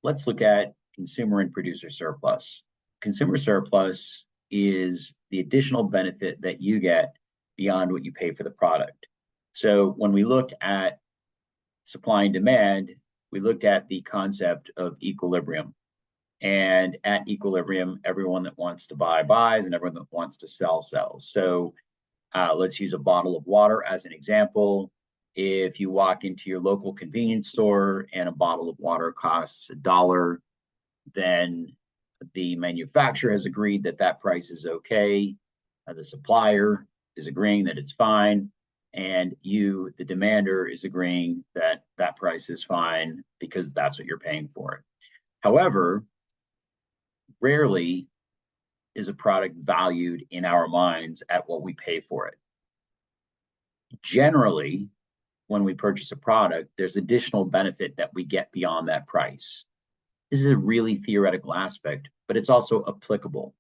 let's look at consumer and producer surplus. Consumer surplus is the additional benefit that you get beyond what you pay for the product. So when we looked at supply and demand, we looked at the concept of equilibrium. And at equilibrium, everyone that wants to buy buys, and everyone that wants to sell sells. So let's use a bottle of water as an example. If you walk into your local convenience store and a bottle of water costs $1, then the manufacturer has agreed that that price is okay. The supplier is agreeing that it's fine. And you, the demander, is agreeing that that price is fine because that's what you're paying for it. However, rarely is a product valued in our minds at what we pay for it. Generally, when we purchase a product, there's additional benefit that we get beyond that price. This is a really theoretical aspect, but it's also applicable.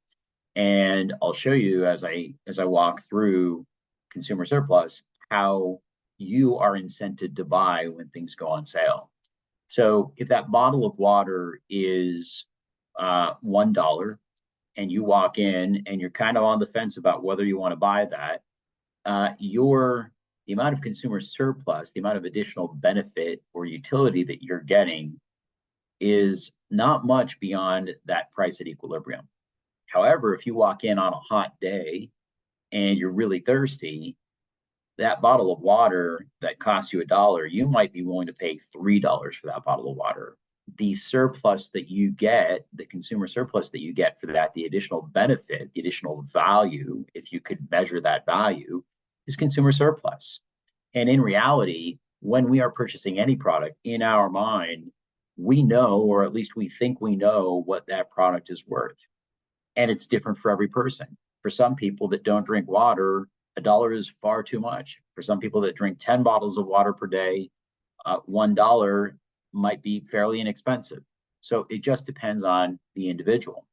And I'll show you as I walk through consumer surplus how you are incented to buy when things go on sale. So if that bottle of water is $1 and you walk in and you're kind of on the fence about whether you want to buy that, the amount of consumer surplus, the amount of additional benefit or utility that you're getting is not much beyond that price at equilibrium. However, if you walk in on a hot day and you're really thirsty, that bottle of water that costs you $1, you might be willing to pay $3 for that bottle of water. The surplus that you get, the consumer surplus that you get for that, the additional benefit, the additional value, if you could measure that value, is consumer surplus. And in reality, when we are purchasing any product, in our mind, we know, or at least we think we know, what that product is worth. And it's different for every person. For some people that don't drink water, $1 is far too much. For some people that drink 10 bottles of water per day, $1 might be fairly inexpensive. So it just depends on the individual.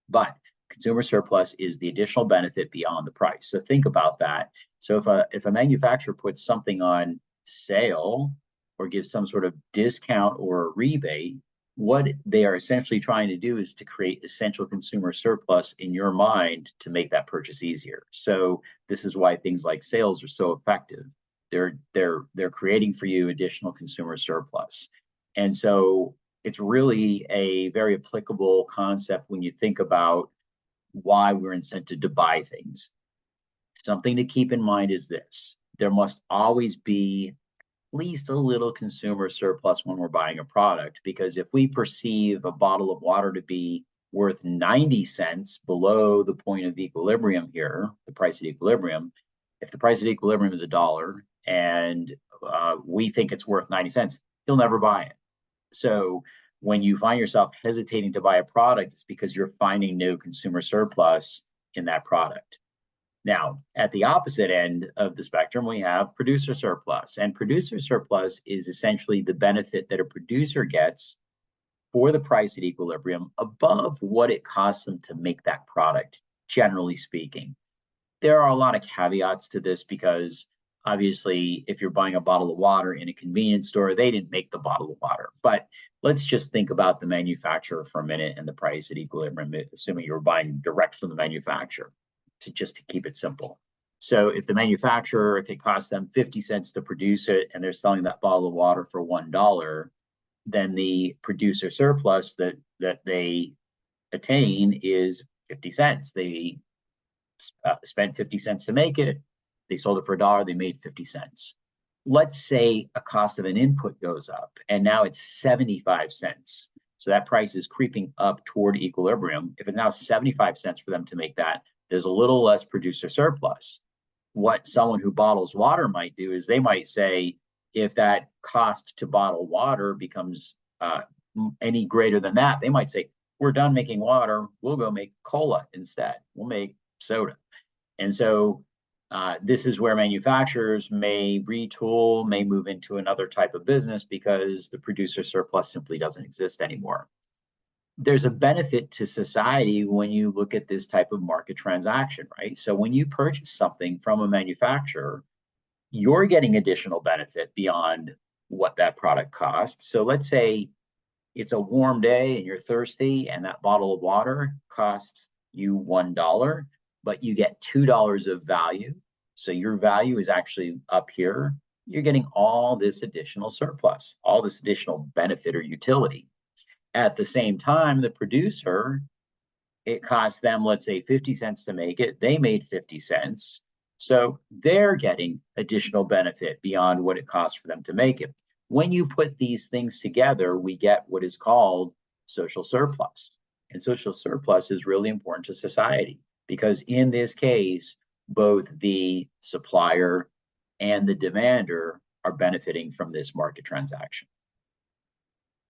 But consumer surplus is the additional benefit beyond the price. So think about that. So if a manufacturer puts something on sale or gives some sort of discount or a rebate, what they are essentially trying to do is to create essential consumer surplus in your mind to make that purchase easier. So this is why things like sales are so effective. They're creating for you additional consumer surplus. And so it's really a very applicable concept when you think about why we're incented to buy things. Something to keep in mind is this: there must always be at least a little consumer surplus when we're buying a product, because if we perceive a bottle of water to be worth 90 cents below the point of equilibrium here, the price at equilibrium, if the price at equilibrium is $1 and we think it's worth 90 cents, you'll never buy it. So when you find yourself hesitating to buy a product, it's because you're finding no consumer surplus in that product. Now, at the opposite end of the spectrum, we have producer surplus. And producer surplus is essentially the benefit that a producer gets for the price at equilibrium above what it costs them to make that product, generally speaking. There are a lot of caveats to this because obviously, if you're buying a bottle of water in a convenience store, they didn't make the bottle of water. But let's just think about the manufacturer for a minute and the price at equilibrium, assuming you're buying direct from the manufacturer, to keep it simple. So if the manufacturer, if it costs them 50 cents to produce it and they're selling that bottle of water for $1, then the producer surplus that they attain is 50 cents. They spent 50 cents to make it. They sold it for $1, they made 50 cents. Let's say a cost of an input goes up and now it's 75 cents. So that price is creeping up toward equilibrium. If it's now 75 cents for them to make that, there's a little less producer surplus. What someone who bottles water might do is they might say, if that cost to bottle water becomes any greater than that, they might say, we're done making water, we'll go make cola instead. We'll make soda. And so this is where manufacturers may retool, may move into another type of business because the producer surplus simply doesn't exist anymore. There's a benefit to society when you look at this type of market transaction, right? So when you purchase something from a manufacturer, you're getting additional benefit beyond what that product costs. So let's say it's a warm day and you're thirsty and that bottle of water costs you $1, but you get $2 of value. So your value is actually up here. You're getting all this additional surplus, all this additional benefit or utility. At the same time, the producer, it costs them, let's say, 50 cents to make it. They made 50 cents. So they're getting additional benefit beyond what it costs for them to make it. When you put these things together, we get what is called social surplus. And social surplus is really important to society because in this case, both the supplier and the demander are benefiting from this market transaction.